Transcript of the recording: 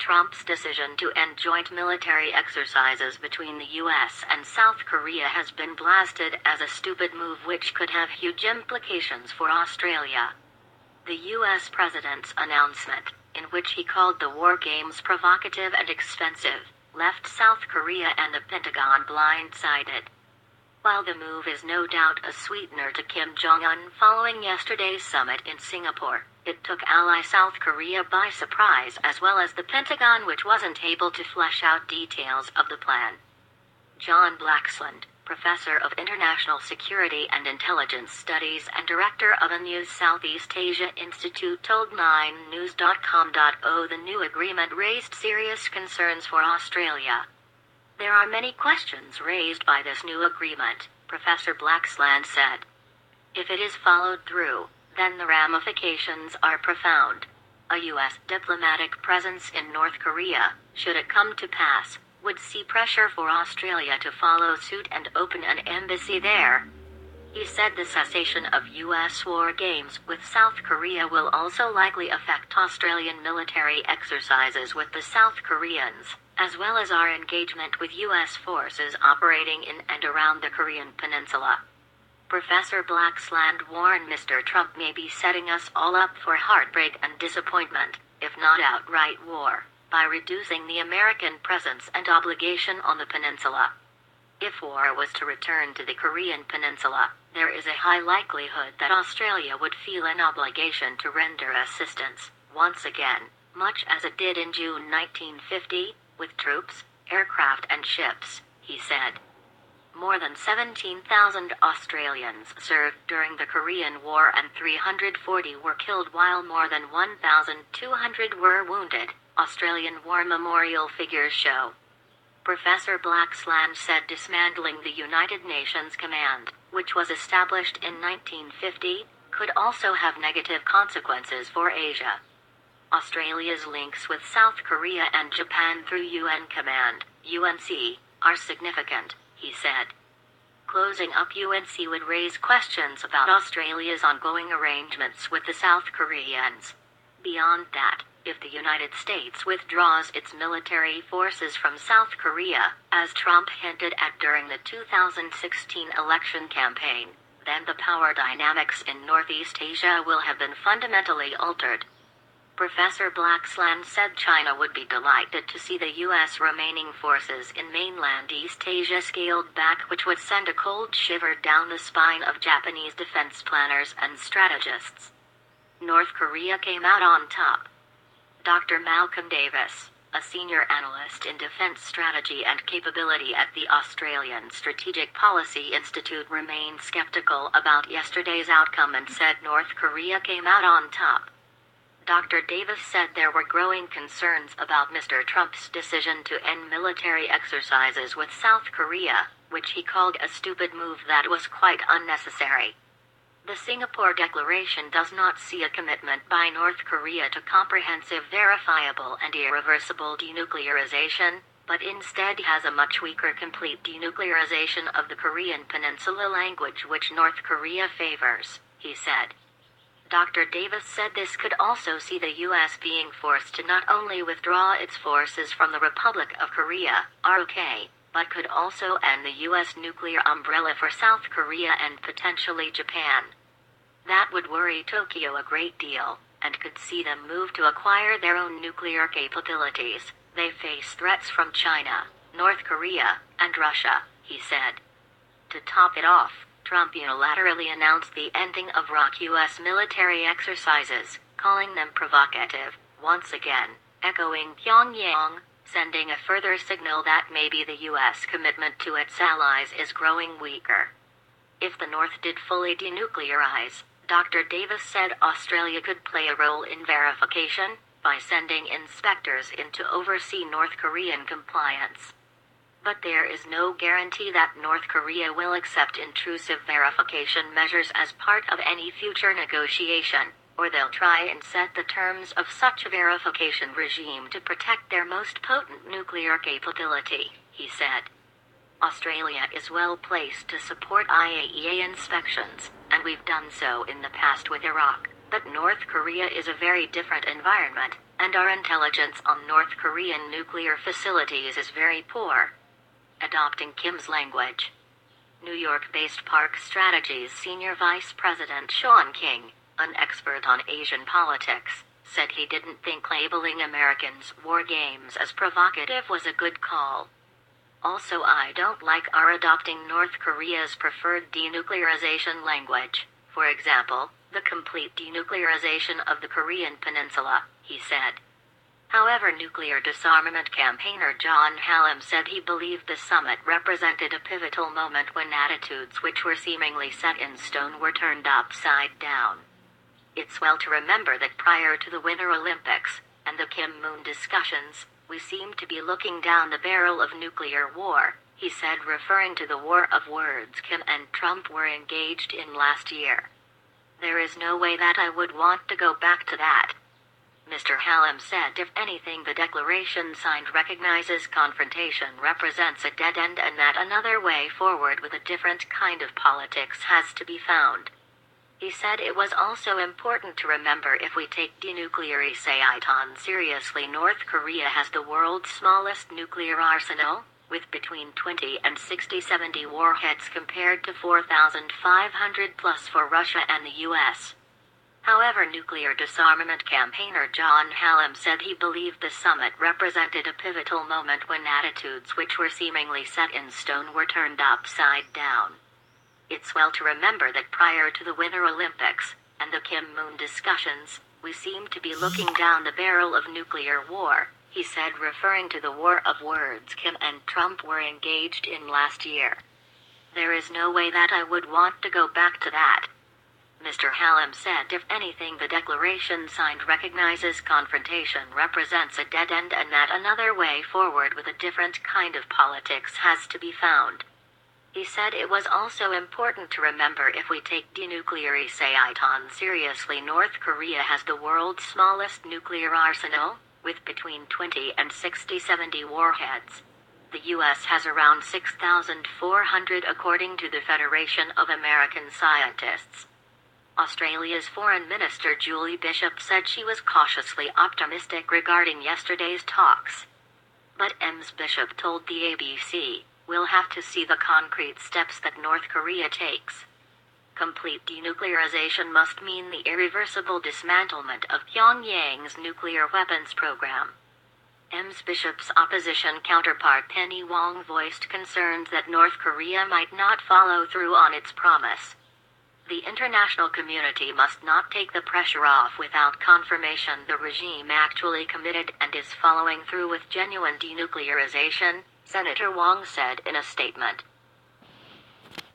Trump's decision to end joint military exercises between the US and South Korea has been blasted as a stupid move which could have huge implications for Australia. The US president's announcement, in which he called the war games provocative and expensive, left South Korea and the Pentagon blindsided. While the move is no doubt a sweetener to Kim Jong-un following yesterday's summit in Singapore, it took ally South Korea by surprise as well as the Pentagon, which wasn't able to flesh out details of the plan. John Blaxland, professor of international security and intelligence studies and director of a new Southeast Asia Institute, told 9news.com.au the new agreement raised serious concerns for Australia. There are many questions raised by this new agreement, Professor Blaxland said. If it is followed through, then the ramifications are profound. A U.S. diplomatic presence in North Korea, should it come to pass, would see pressure for Australia to follow suit and open an embassy there. He said the cessation of U.S. war games with South Korea will also likely affect Australian military exercises with the South Koreans, as well as our engagement with U.S. forces operating in and around the Korean Peninsula. Professor Blaxland warned Mr. Trump may be setting us all up for heartbreak and disappointment, if not outright war, by reducing the American presence and obligation on the peninsula. If war was to return to the Korean Peninsula, there is a high likelihood that Australia would feel an obligation to render assistance, once again, much as it did in June 1950, with troops, aircraft and ships, he said. More than 17,000 Australians served during the Korean War and 340 were killed while more than 1,200 were wounded, Australian War Memorial figures show. Professor Blaxland said dismantling the United Nations Command, which was established in 1950, could also have negative consequences for Asia. Australia's links with South Korea and Japan through UN Command, UNC, are significant, he said. Closing up UNC would raise questions about Australia's ongoing arrangements with the South Koreans. Beyond that, if the United States withdraws its military forces from South Korea, as Trump hinted at during the 2016 election campaign, then the power dynamics in Northeast Asia will have been fundamentally altered. Professor Blaxland said China would be delighted to see the U.S. remaining forces in mainland East Asia scaled back, which would send a cold shiver down the spine of Japanese defense planners and strategists. North Korea came out on top. Dr. Malcolm Davis, a senior analyst in defense strategy and capability at the Australian Strategic Policy Institute, remained skeptical about yesterday's outcome and said North Korea came out on top. Dr. Davis said there were growing concerns about Mr. Trump's decision to end military exercises with South Korea, which he called a stupid move that was quite unnecessary. The Singapore Declaration does not see a commitment by North Korea to comprehensive, verifiable and irreversible denuclearization, but instead has a much weaker complete denuclearization of the Korean Peninsula, language which North Korea favors, he said. Dr. Davis said this could also see the U.S. being forced to not only withdraw its forces from the Republic of Korea, ROK, but could also end the U.S. nuclear umbrella for South Korea and potentially Japan. That would worry Tokyo a great deal, and could see them move to acquire their own nuclear capabilities. They face threats from China, North Korea, and Russia, he said. To top it off, Trump unilaterally announced the ending of ROK U.S. military exercises, calling them provocative, once again, echoing Pyongyang, sending a further signal that maybe the U.S. commitment to its allies is growing weaker. If the North did fully denuclearize, Dr. Davis said Australia could play a role in verification, by sending inspectors in to oversee North Korean compliance. But there is no guarantee that North Korea will accept intrusive verification measures as part of any future negotiation, or they'll try and set the terms of such a verification regime to protect their most potent nuclear capability, he said. Australia is well placed to support IAEA inspections, and we've done so in the past with Iraq, but North Korea is a very different environment, and our intelligence on North Korean nuclear facilities is very poor. Adopting Kim's language. New York-based Park Strategies Senior Vice President Sean King, an expert on Asian politics, said he didn't think labeling Americans' war games as provocative was a good call. Also, I don't like our adopting North Korea's preferred denuclearization language, for example, the complete denuclearization of the Korean peninsula, he said. However, nuclear disarmament campaigner John Hallam said he believed the summit represented a pivotal moment when attitudes which were seemingly set in stone were turned upside down. It's well to remember that prior to the Winter Olympics and the Kim-Moon discussions, we seemed to be looking down the barrel of nuclear war, he said, referring to the war of words Kim and Trump were engaged in last year. There is no way that I would want to go back to that. Mr. Hallam said if anything the declaration signed recognizes confrontation represents a dead end and that another way forward with a different kind of politics has to be found. He said it was also important to remember if we take denuclearization seriously, North Korea has the world's smallest nuclear arsenal, with between 20 and 60-70 warheads compared to 4,500 plus for Russia and the US. However, nuclear disarmament campaigner John Hallam said he believed the summit represented a pivotal moment when attitudes which were seemingly set in stone were turned upside down. It's well to remember that prior to the Winter Olympics and the Kim-Moon discussions, we seemed to be looking down the barrel of nuclear war, he said, referring to the war of words Kim and Trump were engaged in last year. There is no way that I would want to go back to that. Mr. Hallam said if anything the declaration signed recognizes confrontation represents a dead end and that another way forward with a different kind of politics has to be found. He said it was also important to remember if we take denuclearization seriously, North Korea has the world's smallest nuclear arsenal, with between 20 and 60-70 warheads. The U.S. has around 6,400 according to the Federation of American Scientists. Australia's Foreign Minister Julie Bishop said she was cautiously optimistic regarding yesterday's talks. But Ms. Bishop told the ABC, "We'll have to see the concrete steps that North Korea takes. Complete denuclearization must mean the irreversible dismantlement of Pyongyang's nuclear weapons program." Ms. Bishop's opposition counterpart Penny Wong voiced concerns that North Korea might not follow through on its promise. The international community must not take the pressure off without confirmation the regime actually committed and is following through with genuine denuclearization, Senator Wong said in a statement.